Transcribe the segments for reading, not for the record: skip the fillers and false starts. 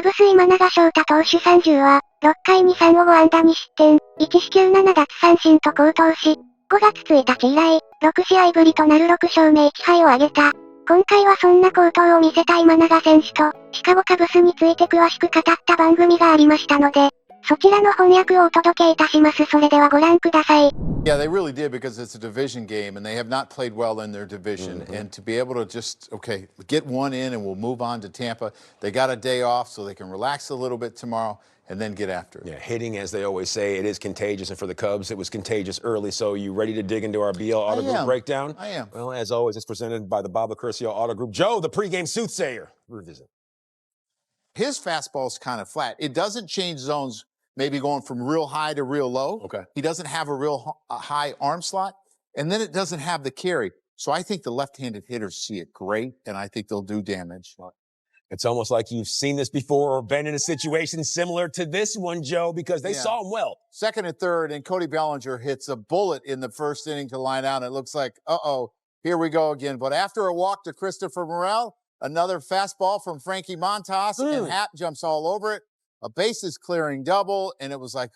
カブス今永昇太投手30は、6回に3を5安打2失点、1四球7奪三振と好投し、5月1日以来、6試合ぶりとなる6勝目1敗を挙げた。今回はそんな好投を見せた今永選手と、シカゴカブスについて詳しく語った番組がありましたので、そちらの翻訳をお届けいたします。それではご覧ください。Yeah, they really did because it's a division game and they have not played well in their division. And to be able to just, okay, get one in and we'll move on to Tampa. They got a day off so they can relax a little bit tomorrow and then get after it. Yeah, hitting, as they always say, it is contagious. And for the Cubs, it was contagious early. So you ready to dig into our BL Auto Group breakdown? I am. Well, as always, it's presented by the Bob Curcio Auto Group. Joe, the pregame soothsayer. Revisit. His fastball's kind of flat. It doesn't change zones. Maybe going from real high to real low. Okay. He doesn't have a real high arm slot, and then it doesn't have the carry. So I think the left-handed hitters see it great, and I think they'll do damage. It's almost like you've seen this before or been in a situation similar to this one, Joe, because they saw him well. Second and third, and Cody Bellinger hits a bullet in the first inning to line out. It looks like, uh-oh, here we go again. But after a walk to Christopher Morel, another fastball from Frankie Montas, and Happ jumps all over it. A bases clearing double, and it was like,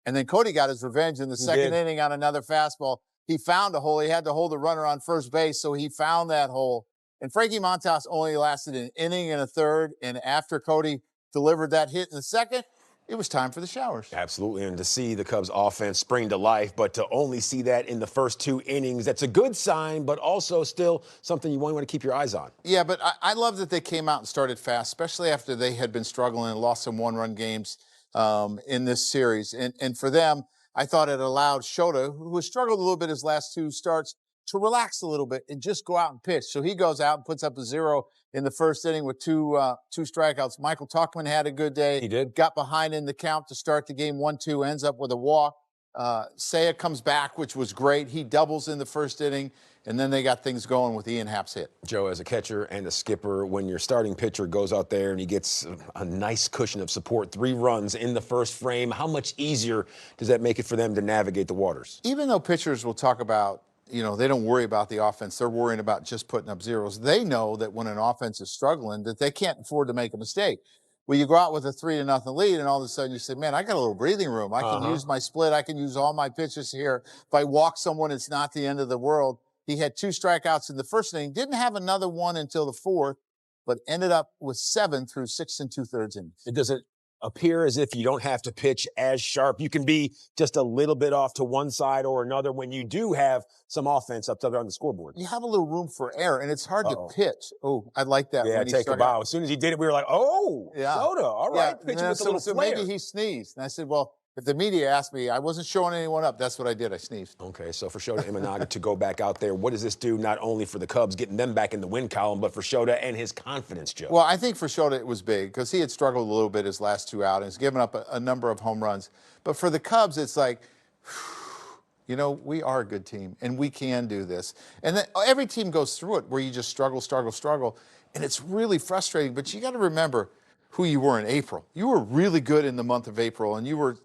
and then Cody got his revenge in the second inning on another fastball. He found a hole. He had to hold the runner on first base, so he found that hole. And Frankie Montas only lasted an inning and a third, and after Cody delivered that hit in the second, it was time for the showers. Absolutely, and to see the Cubs offense spring to life, but to only see that in the first 2 innings, that's a good sign, but also still something you want to keep your eyes on. Yeah, but I love that they came out and started fast, especially after they had been struggling and lost some one-run games in this series. And for them, I thought it allowed Shota, who has struggled a little bit his last 2 starts, to relax a little bit and just go out and pitch. So he goes out and puts up a 0 in the first inning with two strikeouts. Michael Tuchman had a good day. He did. Got behind in the count to start the game 1-2, ends up with a walk. Seiya comes back, which was great. He doubles in the first inning, and then they got things going with Ian Happ's hit. Joe, as a catcher and a skipper, when your starting pitcher goes out there and he gets a nice cushion of support, 3 runs in the first frame, how much easier does that make it for them to navigate the waters? Even though pitchers will talk about, you know, they don't worry about the offense. They're worrying about just putting up zeros. They know that when an offense is struggling, that they can't afford to make a mistake. Well, you go out with a 3-0 lead, and all of a sudden you say, man, I got a little breathing room. I can use my split. I can use all my pitches here. If I walk someone, it's not the end of the world. He had 2 strikeouts in the first inning. Didn't have another one until the 4th, but ended up with 7 through 6 2/3 innings. Does it appear as if you don't have to pitch as sharp? You can be just a little bit off to one side or another when you do have some offense up there on the scoreboard. You have a little room for error, and it's hard to pitch. Oh, I like that. Yeah, take a bow. As soon as he did it, we were like, oh, Soda, all right, pitching with a little so flair. Maybe he sneezed. And I said, well, if the media asked me, I wasn't showing anyone up. That's what I did. I sneezed. Okay, so for Shota Imanaga to go back out there, what does this do not only for the Cubs, getting them back in the win column, but for Shota and his confidence, Joe? Well, I think for Shota it was big because he had struggled a little bit his last 2 outings, given up a number of home runs. But for the Cubs, it's like, you know, we are a good team, and we can do this. And then every team goes through it where you just struggle, and it's really frustrating. But you got to remember who you were in April. You were really good in the month of April, and you were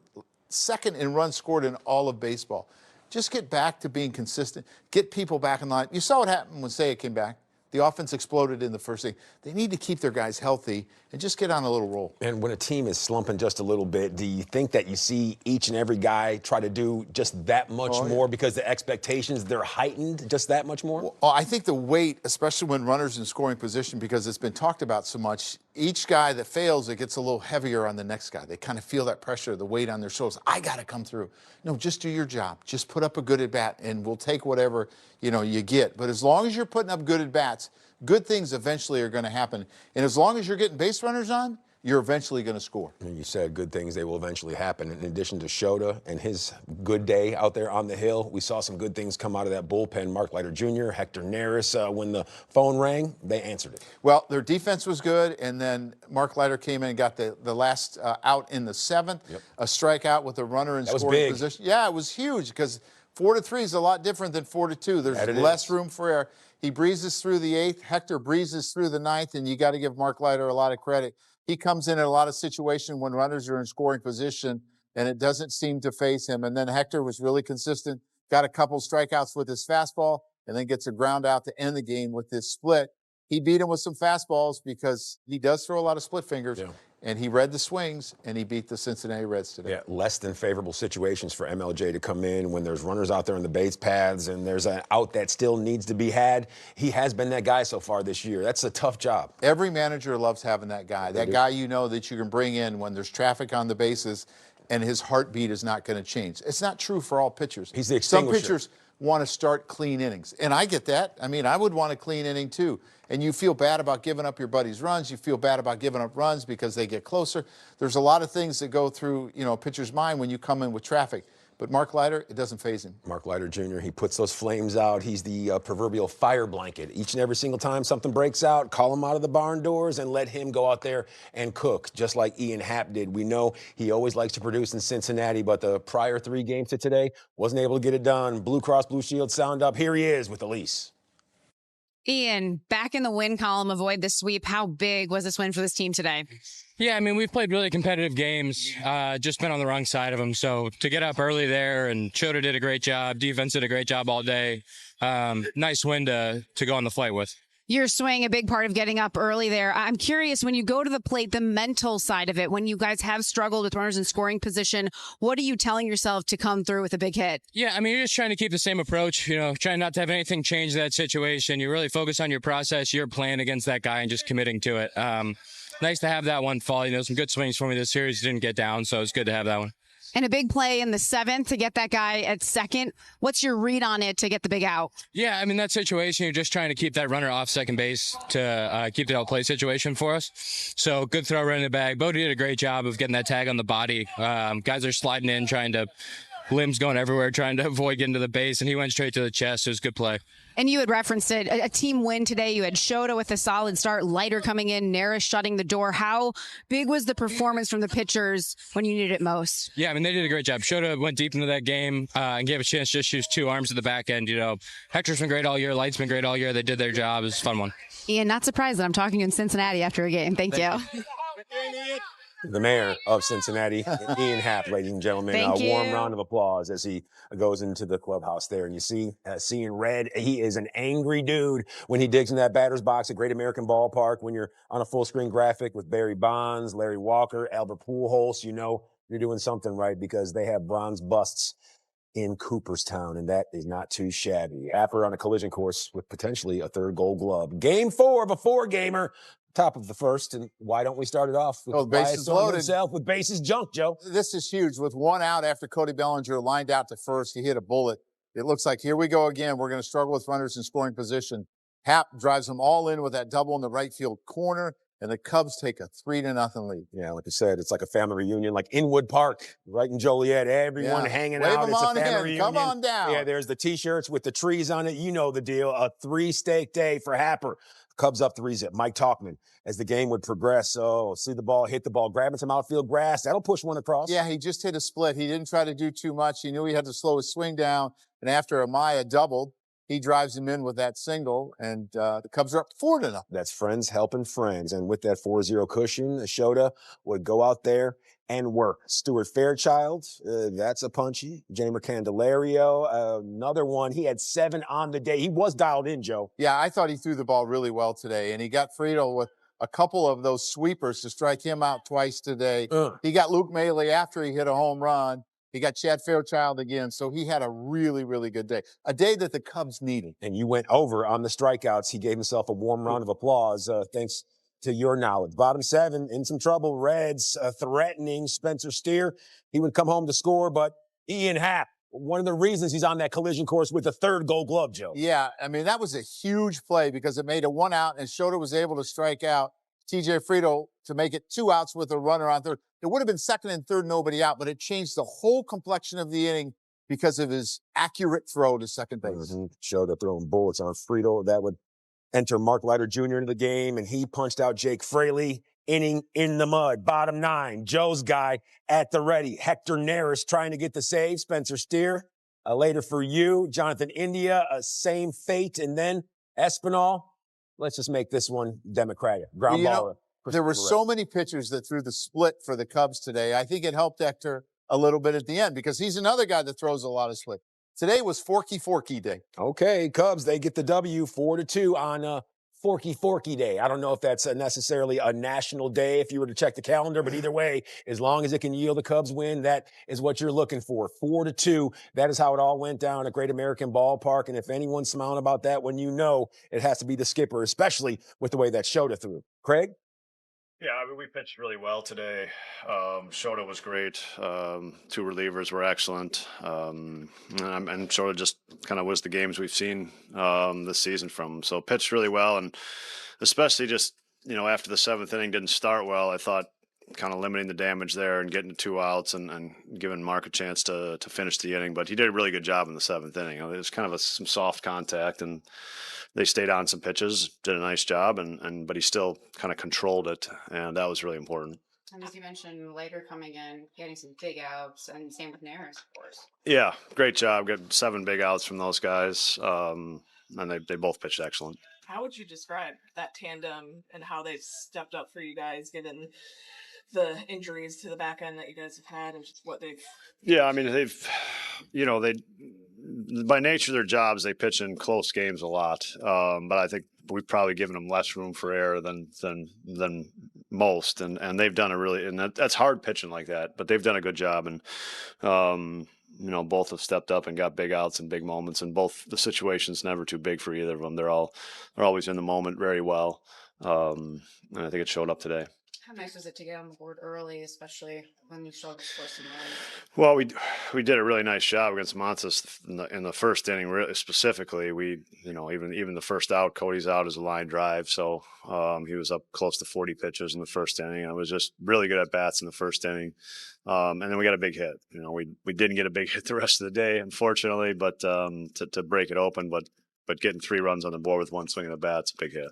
second in runs scored in all of baseball. Just get back to being consistent. Get people back in line. You saw what happened when Seiya came back. The offense exploded in the first inning. They need to keep their guys healthy and just get on a little roll. And when a team is slumping just a little bit, do you think that you see each and every guy try to do just that much more because the expectations, they're heightened just that much more? Well, I think the weight, especially when runners in scoring position, because it's been talked about so much, each guy that fails, it gets a little heavier on the next guy. They kind of feel that pressure, the weight on their shoulders. I got to come through. No, just do your job. Just put up a good at-bat, and we'll take whatever, you know, you get. But as long as you're putting up good at-bats, good things eventually are going to happen. And as long as you're getting base runners on, you're eventually going to score. And you said good things, they will eventually happen. In addition to Shota and his good day out there on the hill, we saw some good things come out of that bullpen. Mark Leiter Jr., Hector Neris, when the phone rang, they answered it. Well, their defense was good, and then Mark Leiter came in and got the last out in the 7th, a strikeout with a runner in scoring position. Yeah, it was huge because 4-3 is a lot different than 4-2. There's less room for error. He breezes through the 8th. Hector breezes through the 9th, and you got to give Mark Leiter a lot of credit. He comes in a lot of situations when runners are in scoring position, and it doesn't seem to phase him. And then Hector was really consistent, got a couple strikeouts with his fastball, and then gets a ground out to end the game with his split. he beat him with some fastballs because he does throw a lot of split fingers. Yeah. And he read the swings, and he beat the Cincinnati Reds today. Yeah, less than favorable situations for MLJ to come in when there's runners out there in the base paths and there's an out that still needs to be had. He has been that guy so far this year. That's a tough job. Every manager loves having that guy. That guy you know that you can bring in when there's traffic on the bases and his heartbeat is not going to change. It's not true for all pitchers. He's the Some extinguisher. pitchers want to start clean innings, and I get that. I mean, I would want a clean inning too. And you feel bad about giving up your buddies runs. You feel bad about giving up runs because they get closer. There's a lot of things that go through, a pitcher's mind when you come in with traffic. But Mark Leiter, it doesn't faze him. Mark Leiter Jr., he puts those flames out. He's the proverbial fire blanket. Each and every single time something breaks out, call him out of the barn doors and let him go out there and cook, just like Ian Happ did. We know he always likes to produce in Cincinnati, but the prior 3 games to today wasn't able to get it done. Blue Cross Blue Shield sound up. Here he is with Elise. Ian, back in the win column, avoid the sweep. How big was this win for this team today? Yeah, I mean, we've played really competitive games, just been on the wrong side of them. So to get up early there, and Shota did a great job. Defense did a great job all day. Nice win to go on the flight with. Your swing, a big part of getting up early there. I'm curious, when you go to the plate, the mental side of it, when you guys have struggled with runners in scoring position, what are you telling yourself to come through with a big hit? Yeah, I mean, you're just trying to keep the same approach, trying not to have anything change that situation. You really focus on your process, your plan against that guy, and just committing to it. Nice to have that one fall. Some good swings for me this series. Didn't get down, so it's good to have that one. And a big play in the 7th to get that guy at second. What's your read on it to get the big out? Yeah, I mean, that situation, you're just trying to keep that runner off second base to keep the outplay situation for us. So good throw right in the bag. Bodie did a great job of getting that tag on the body. Guys are sliding in, limbs going everywhere, trying to avoid getting to the base, and he went straight to the chest. It was a good play. And you had referenced it, a team win today. You had Shota with a solid start, Leiter coming in, Neris shutting the door. How big was the performance from the pitchers when you needed it most? Yeah, I mean, they did a great job. Shota went deep into that game and gave a chance to just use 2 arms at the back end. Hector's been great all year. Light's been great all year. They did their job. It was a fun one. Ian, not surprised that I'm talking in Cincinnati after a game. Thank you. The mayor of Cincinnati, Ian Happ, ladies and gentlemen. Thank A warm you. round of applause as he goes into the clubhouse there. And you see, seeing red, he is an angry dude when he digs in that batter's box at Great American Ballpark. When you're on a full-screen graphic with Barry Bonds, Larry Walker, Albert Pujols, you're doing something right because they have bronze busts in Cooperstown, and that is not too shabby. Happer on a collision course with potentially a 3rd Gold Glove. Game 4 of a 4-gamer. Top of the 1st, and why don't we start it off with bases loaded himself with bases junked, Joe? This is huge. With 1 out after Cody Bellinger lined out to first, he hit a bullet. It looks like here we go again. We're going to struggle with runners in scoring position. Happ drives them all in with that double in the right field corner, and the Cubs take a 3-0 lead. Yeah, like I said, it's like a family reunion, like Inwood Park, right in Joliet. Everyone hanging Wave out. them It's on a family in. reunion. Come on down. Yeah, there's the T-shirts with the trees on it. You know the deal. A 3-steak day for Happer. Cubs up 3-0. Mike Talkman, as the game would progress. See the ball, hit the ball, grabbing some outfield grass. That'll push one across. Yeah, he just hit a split. He didn't try to do too much. He knew he had to slow his swing down. And after Amaya doubled, he drives him in with that single. And the Cubs are up 4-0. That's friends helping friends. And with that 4-0 cushion, Shota would go out there and work. Stuart Fairchild, that's a punchy. Jamer Candelario, another one. He had 7 on the day. He was dialed in, Joe. Yeah, I thought he threw the ball really well today. And he got Friedel with a couple of those sweepers to strike him out twice today. He got Luke Maile after he hit a home run. He got Chad Fairchild again. So he had a really, really good day. A day that the Cubs needed. And you went over on the strikeouts. He gave himself a warm round of applause. Thanks to your knowledge. Bottom 7, in some trouble. Reds threatening Spencer Steer. He would come home to score, but Ian Happ, one of the reasons he's on that collision course with the 3rd Gold Glove, Joe. Yeah, I mean, that was a huge play because it made a 1 out, and Shota was able to strike out TJ Friedel to make it 2 outs with a runner on third. It would have been 2nd and 3rd, nobody out, but it changed the whole complexion of the inning because of his accurate throw to second base. Shota throwing bullets on Friedel. That would enter Mark Leiter Jr. into the game, and he punched out Jake Fraley, inning in the mud. Bottom 9, Joe's guy at the ready. Hector Neris trying to get the save. Spencer Steer, later for you. Jonathan India, same fate. And then Espinal. Let's just make this one democratic. Ground ball. There were so many pitchers that threw the split for the Cubs today. I think it helped Hector a little bit at the end because he's another guy that throws a lot of split. Today was Forky Day. Okay, Cubs, they get the W 4-2 on Forky Day. I don't know if that's necessarily a national day if you were to check the calendar, but either way, as long as it can yield a Cubs win, that is what you're looking for. 4-2. That is how it all went down at Great American Ballpark. And if anyone's smiling about that, when you know it has to be the skipper, especially with the way that Shota threw. Craig? Yeah, I mean, we pitched really well today. Shota was great. Two relievers were excellent. And Shota just kind of was the games we've seen this season from him. So pitched really well. And especially just, after the seventh inning didn't start well, I thought kind of limiting the damage there and getting 2 outs and giving Mark a chance to finish the inning. But he did a really good job in the seventh inning. It was kind of some soft contact, and they stayed on some pitches, did a nice job, but he still kind of controlled it, and that was really important. And as you mentioned, later coming in, getting some big outs, and same with Naris, of course. Yeah, great job. Got 7 big outs from those guys, and they both pitched excellent. How would you describe that tandem and how they've stepped up for you guys, given the injuries to the back end that you guys have had and just what they've... Yeah, I mean, they by nature of their jobs, they pitch in close games a lot. But I think we've probably given them less room for error than most. And they've done that's hard pitching like that, but they've done a good job. And, both have stepped up and got big outs and big moments, and both the situation's never too big for either of them. They're always in the moment very well. And I think it showed up today. How nice was it to get on the board early, especially when you showed us first and right? Well, we did a really nice job against Montes in the first inning. Really, specifically, we even the first out, Cody's out as a line drive, so he was up close to 40 pitches in the first inning. And it was just really good at bats in the first inning, and then we got a big hit. We didn't get a big hit the rest of the day, unfortunately, but to break it open, but getting 3 runs on the board with 1 swing of the bat's a big hit.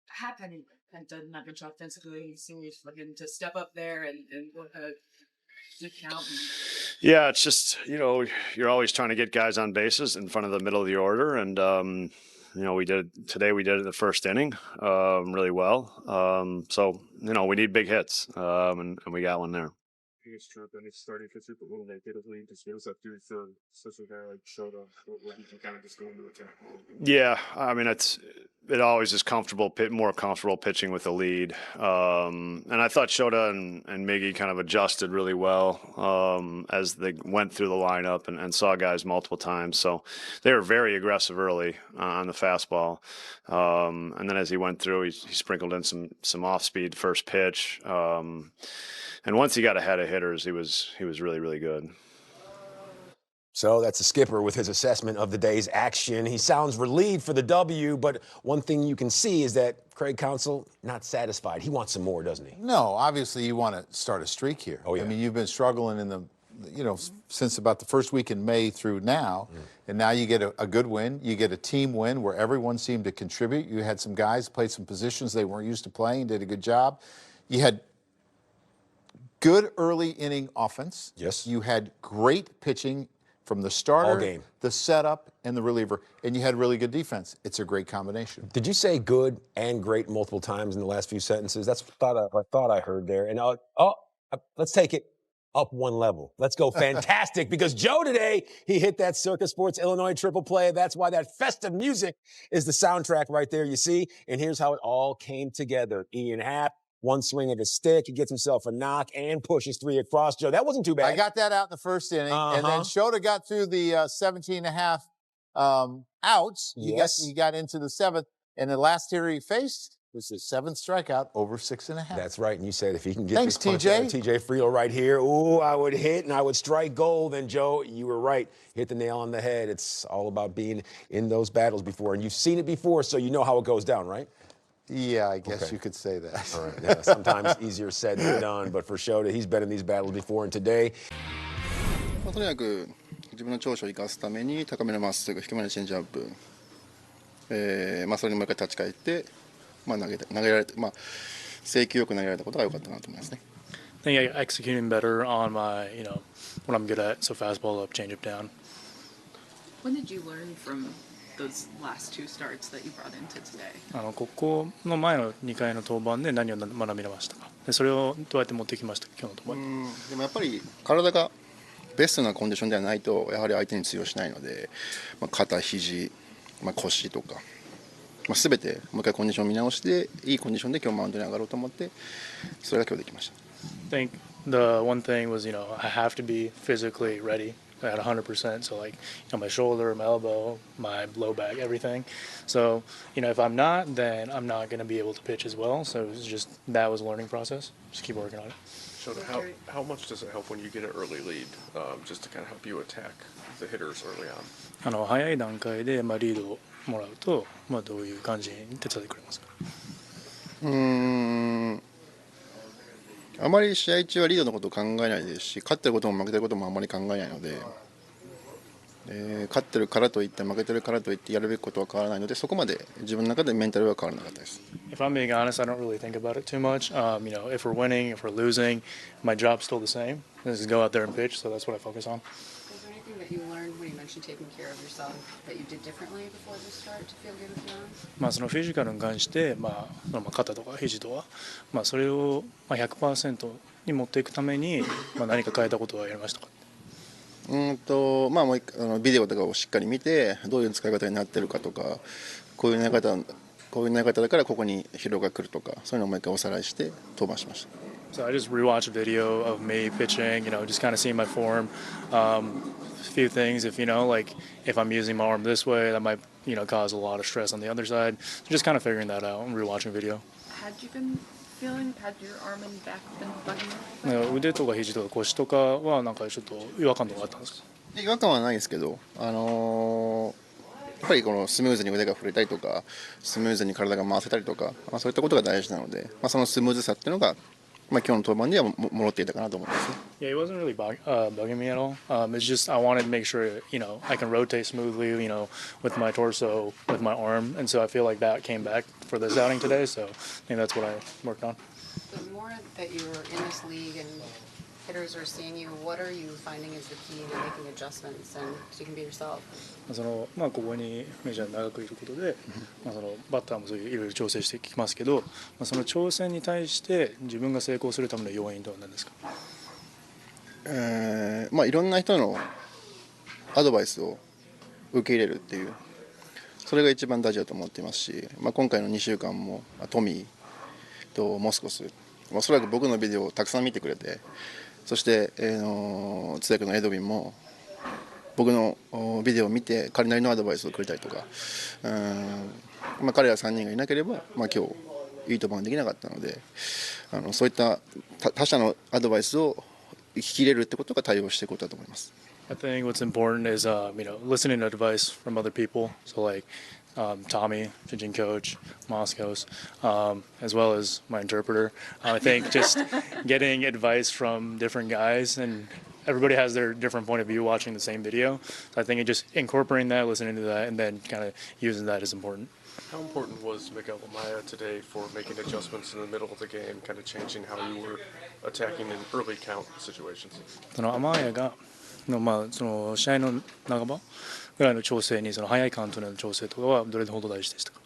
Happened and done a good job defensively. He seems looking to step up there and work a good count. Yeah, it's just you're always trying to get guys on bases in front of the middle of the order, and we did it in the first inning really well. So we need big hits, and we got one there. Starting pitcher, but when they did a lead, just was up to such a guy like Shota, where he can kind of just go into attack. Yeah, I mean it always is more comfortable pitching with the lead, and I thought Shota and Miggy kind of adjusted really well as they went through the lineup and saw guys multiple times. So they were very aggressive early on the fastball, and then as he went through, he sprinkled in some off-speed first pitch. And once he got ahead of hitters, he was really, really good. So that's the skipper with his assessment of the day's action. He sounds relieved for the W, but one thing you can see is that Craig Counsell not satisfied. He wants some more, doesn't he? No, obviously you want to start a streak here. Oh, yeah. I mean, you've been struggling since about the first week in May through now, and now you get a good win. You get a team win where everyone seemed to contribute. You had some guys play some positions they weren't used to playing, did a good job. You had good early inning offense. Yes. You had great pitching from the starter, all game, the setup, and the reliever, and you had really good defense. It's a great combination. Did you say good and great multiple times in the last few sentences? That's what I thought I heard there. And let's take it up one level. Let's go fantastic, because Joe today, he hit that Circus Sports Illinois triple play. That's why that festive music is the soundtrack right there, you see. And here's how it all came together. Ian Happ, 1 swing of his stick, he gets himself a knock and pushes 3 across. Joe, that wasn't too bad. I got that out in the first inning, and then Shota got through the 17 and a half outs. He got into the 7th, and the last hitter he faced was his 7th strikeout over 6.5. That's right, and you said if he can get Thanks, this punch out of TJ. TJ Friedl right here, I would hit and I would strike gold. And Joe, you were right, hit the nail on the head. It's all about being in those battles before, and you've seen it before, so you know how it goes down, right? Yeah, I guess you could say that. All right. Yeah, sometimes easier said than done, but for Shota, he's been in these battles before, and today. とにかく自分の長所を生かすために高めのまっすぐ、低めのチェンジアップ、それにもう一回立ち返って、投げられて、制球よく投げられたことが良かったなと思いますね。I think executing better on my, what I'm good at, so fastball up, change up down. When did you learn from those last 2 starts that you brought into today? ここの前の2回の登板で何を学びましたか？でそれをどうやって持ってきましたか、今日の登板？でもやっぱり体がベストなコンディションではないとやはり相手に通用しないので、肩、肘、腰とか全てもう一回コンディションを見直していいコンディションで今日マウンドに上がろうと思ってそれが今日できました。 I think the one thing was, I have to be physically ready at 100%. So my shoulder, my elbow, my low back, everything. So, if I'm not, then I'm not going to be able to pitch as well. So it was just, that was a learning process. Just keep working on it. So how much does it help when you get an early lead, just to kind of help you attack the hitters early on? 早い段階で、リードをもらうと、どういう感じに手伝ってくれますか？あまり試合中はリードのことを考えないですし、勝ってることも負けてることもあまり考えないので、勝ってるからといって負けてるからといってやるべきことは変わらないので、そこまで自分の中でメンタルは変わらなかったです。If I'm being honest, I don't really think about it too much. If we're winning, if we're losing, my job's still the same. Just go out there and pitch. So that's what I focus on. Is there anything that you learned when you mentioned taking care of yourself that you did differently before the start to feel good with your arms? そのフィジカルに関して、肩とか肘とか、それを100% に持っていくために、何か変えたことはやりましたか？もうビデオとかをしっかり見てどういう使い方になってるかとか、こういう投げ方だからここに疲労が来るとか、そういうのをもう一回おさらいして登板しました。So I just rewatched a video of me pitching, just kind of seeing my form. A few things, if I'm using my arm this way, that might cause a lot of stress on the other side. So just kind of figuring that out and rewatching video. Had your arm and back been bugging you? 腕とか肘とか腰とかはちょっと違和感とかあったんですか？違和感はないですけど、やっぱりこのスムーズに腕が振れたりとか、スムーズに体が回せたりとか、そういったことが大事なので、そのスムーズさっていうのが今日の登板では戻っていたかなと思いますね。Yeah, it wasn't really bugging me at all. It's just I wanted to make sure I can rotate smoothly, with my torso, with my arm, and so I feel like that came back for this outing today. So I think that's what I worked on. The more that you're in this league and hitters are seeing you, what are you finding is the key to making adjustments and so you can be yourself? ここにメジャーに長くいることで、バッターもそういういろいろ調整してきますけど、その挑戦に対して自分が成功するための要因とは何ですか？いろんな人のアドバイスを受け入れるっていう、それが一番大事だと思っていますし、今回の2週間もトミーとモスコス、おそらく僕のビデオをたくさん見てくれて、そして、通訳のエドウィンも僕のビデオを見て彼なりのアドバイスをくれたりとか、彼ら3人がいなければ、今日いい登板できなかったので、そういった他者のアドバイスを聞き入れるってことが対応していくことだと思います。I think what's important is listening to advice from other people. So Tommy, pitching coach, Moscow's, as well as my interpreter. I think just getting advice from different guys, and everybody has their different point of view watching the same video. So I think just incorporating that, listening to that, and then kind of using that is important. How important was Miguel Amaya today for making adjustments in the middle of the game, kind of changing how you were attacking in early count situations? そのアマーヤがその試合の半ばぐらいの調整に、その早いカウントの調整とかはどれほど大事でしたか？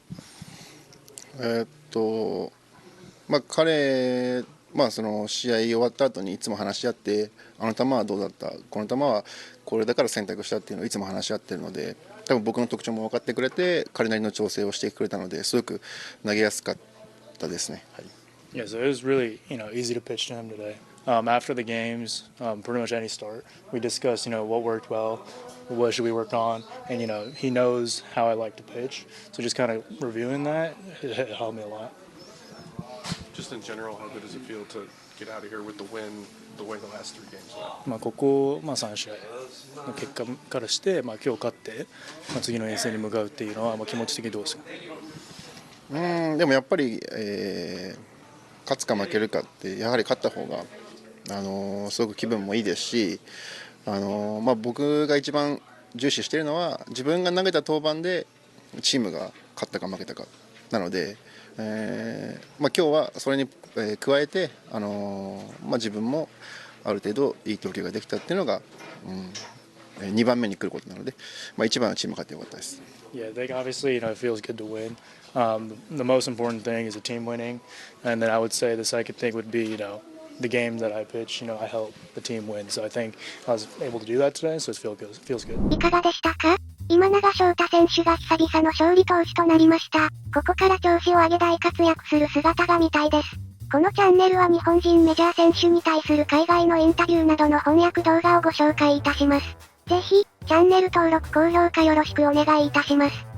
彼、その試合終わった後にいつも話し合って、あの球はどうだった、この球はこれだから選択したっていうのをいつも話し合っているので、多分僕の特徴も分かってくれて、彼なりの調整をしてくれたので、すごく投げやすかったですね。はい。Yeah, so it was really easy to pitch to him today. After the games, pretty much any start, we discussed what worked well, what should we work on, and he knows how I like to pitch. So just kind of reviewing that, it helped me a lot. Just in general, how good does it feel to get out of here with the win, the way the last 3 games went? ここ3試合の結果からして、今日勝って、次の遠征に向かうっていうのは、気持ち的にどうですか？でもやっぱり、勝つか負けるかってやはり勝った方がすごく気分もいいですし、僕が一番重視しているのは自分が投げた登板でチームが勝ったか負けたかなので、今日はそれに加えて、自分もある程度いい投球ができたっていうのが、2番目に来ることなので、1番はチーム勝ってよかったです。Yeah, I think obviously it feels good to win. The most important thing is the team winning, and then I would say the second thing would be the game that I pitch. I help the team win. So I think I was able to do that today. So it feels good. いかがでしたか？今永昇太選手が久々の勝利投手となりました。ここから調子を上げ大活躍する姿が見たいです。このチャンネルは日本人メジャー選手に対する海外のインタビューなどの翻訳動画をご紹介いたします。ぜひ、チャンネル登録高評価よろしくお願いいたします。